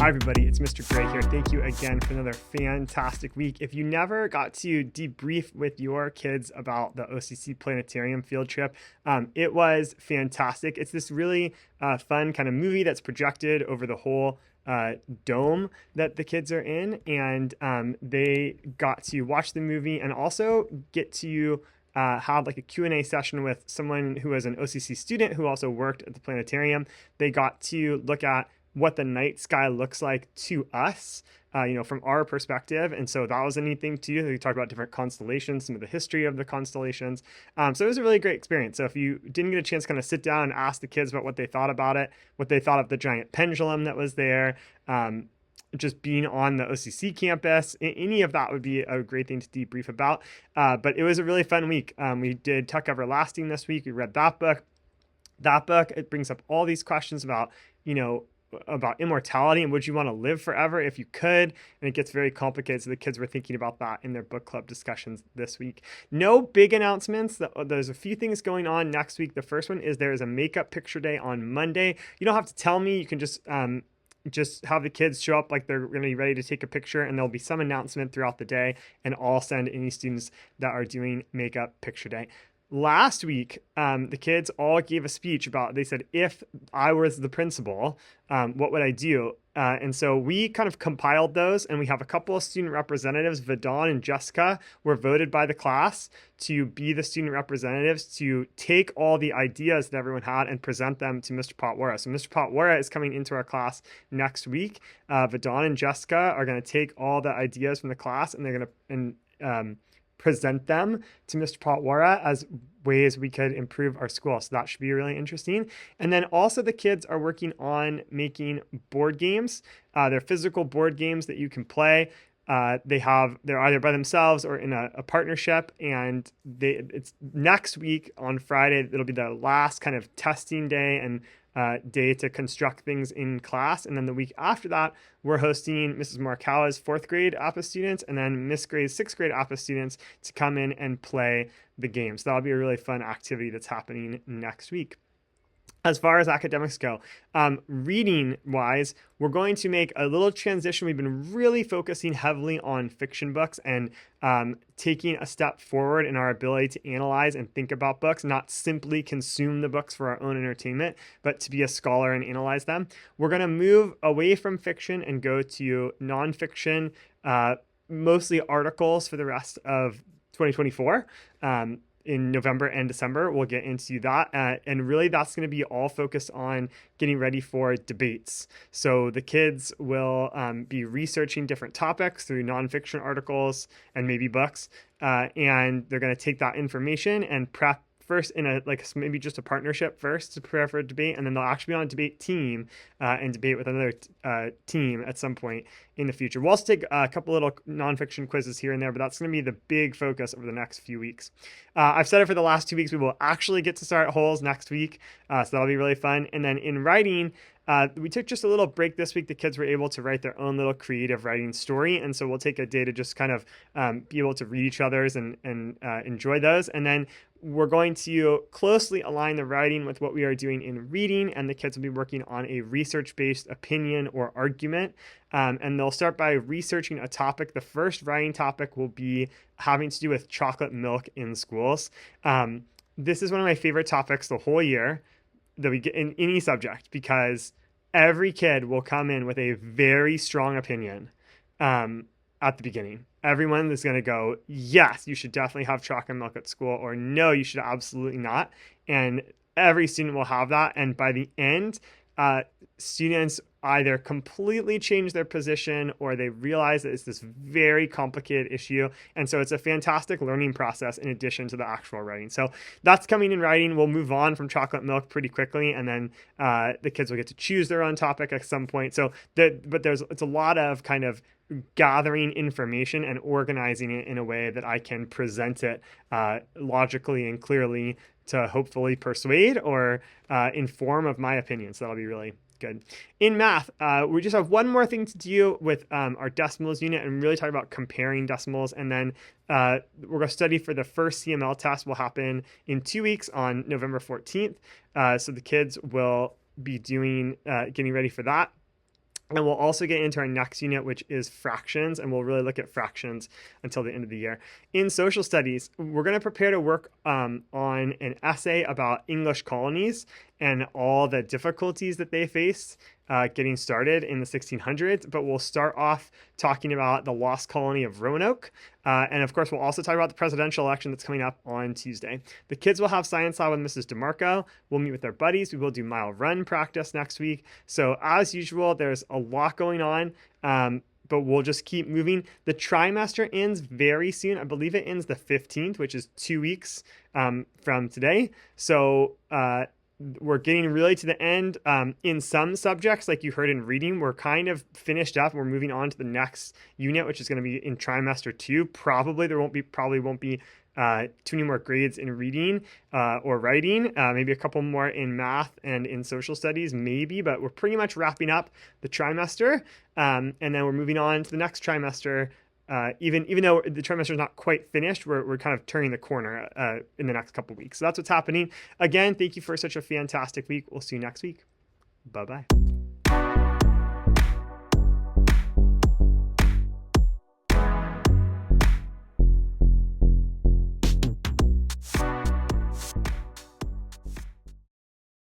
Hi, everybody. It's Mr. Gray here. Thank you again for another fantastic week. If you never got to debrief with your kids about the OCC Planetarium field trip, it was fantastic. It's this really fun kind of movie that's projected over the whole dome that the kids are in, and they got to watch the movie and also get to have like a Q&A session with someone who was an OCC student who also worked at the planetarium. They got to look at what the night sky looks like to us, from our perspective. And so that was a neat thing too. We talked about different constellations, some of the history of the constellations. So it was a really great experience. So if you didn't get a chance to kind of sit down and ask the kids about what they thought about it, what they thought of the giant pendulum that was there, just being on the OCC campus, any of that would be a great thing to debrief about. But it was a really fun week. We did Tuck Everlasting this week. We read that book. It brings up all these questions about, about immortality and would you want to live forever if you could, and it gets very complicated. So the kids were thinking about that in their book club discussions this week. No big announcements. There's a few things going on next week. The first one is there is a makeup picture day on Monday. You don't have to tell me. You can just have the kids show up like they're going to be ready to take a picture, and there'll be some announcement throughout the day, and I'll send any students that are doing makeup picture day. Last week, the kids all gave a speech about, they said, if I was the principal, what would I do? And so we kind of compiled those, and we have a couple of student representatives. Vidon and Jessica were voted by the class to be the student representatives to take all the ideas that everyone had and present them to Mr. Potwara. So Mr. Potwara is coming into our class next week. Vidon and Jessica are going to take all the ideas from the class, and they're going to present them to Mr. Potwara as ways we could improve our school. So that should be really interesting. And then also the kids are working on making board games. They're physical board games that you can play. They're either by themselves or in a partnership, and it's next week on Friday. It'll be the last kind of testing day and day to construct things in class. And then the week after that, we're hosting Mrs. Markawa's 4th grade APA students and then Miss Gray's 6th grade APA students to come in and play the game. So that'll be a really fun activity that's happening next week. As far as academics go, reading wise, we're going to make a little transition. We've been really focusing heavily on fiction books and taking a step forward in our ability to analyze and think about books, not simply consume the books for our own entertainment, but to be a scholar and analyze them. We're going to move away from fiction and go to nonfiction, mostly articles for the rest of 2024. In November and December, we'll get into that. And really, that's going to be all focused on getting ready for debates. So the kids will be researching different topics through nonfiction articles and maybe books. And they're going to take that information and prep first in maybe just a partnership first to prepare for a debate, and then they'll actually be on a debate team and debate with another team at some point in the future. We'll also take a couple little nonfiction quizzes here and there, but that's going to be the big focus over the next few weeks. I've said it for the last 2 weeks. We will actually get to start holes next week, so that'll be really fun. And then in writing, we took just a little break this week. The kids were able to write their own little creative writing story, and so we'll take a day to just kind of be able to read each other's and enjoy those. And then we're going to closely align the writing with what we are doing in reading, and the kids will be working on a research-based opinion or argument. And they'll start by researching a topic. The first writing topic will be having to do with chocolate milk in schools. This is one of my favorite topics the whole year that we get in any subject, because every kid will come in with a very strong opinion at the beginning. Everyone is going to go, yes, you should definitely have chocolate milk at school, or no, you should absolutely not. And every student will have that. And by the end, students either completely change their position or they realize that it's this very complicated issue. And so it's a fantastic learning process in addition to the actual writing. So that's coming in writing. We'll move on from chocolate milk pretty quickly, and then the kids will get to choose their own topic at some point. So it's a lot of kind of gathering information and organizing it in a way that I can present it logically and clearly to hopefully persuade or inform of my opinion. So that'll be really good. In math, we just have one more thing to do with our decimals unit and really talk about comparing decimals. And then we're going to study for the first CML test will happen in 2 weeks on November 14th. So the kids will be doing getting ready for that. And we'll also get into our next unit, which is fractions, and we'll really look at fractions until the end of the year. In social studies, we're going to prepare to work on an essay about English colonies and all the difficulties that they faced getting started in the 1600s. But we'll start off talking about the lost colony of Roanoke. And of course, we'll also talk about the presidential election that's coming up on Tuesday. The kids will have science lab with Mrs. DeMarco. We'll meet with their buddies. We will do mile run practice next week. So as usual, there's a lot going on. But we'll just keep moving. The trimester ends very soon. I believe it ends the 15th, which is 2 weeks from today. So we're getting really to the end. In some subjects, like you heard in reading, we're kind of finished up. We're moving on to the next unit, which is going to be in trimester 2. Probably won't be too many more grades in reading or writing, maybe a couple more in math and in social studies, maybe, but we're pretty much wrapping up the trimester. And then we're moving on to the next trimester. Even though the trimester is not quite finished, we're kind of turning the corner in the next couple weeks. So that's what's happening. Again, thank you for such a fantastic week. We'll see you next week. Bye-bye.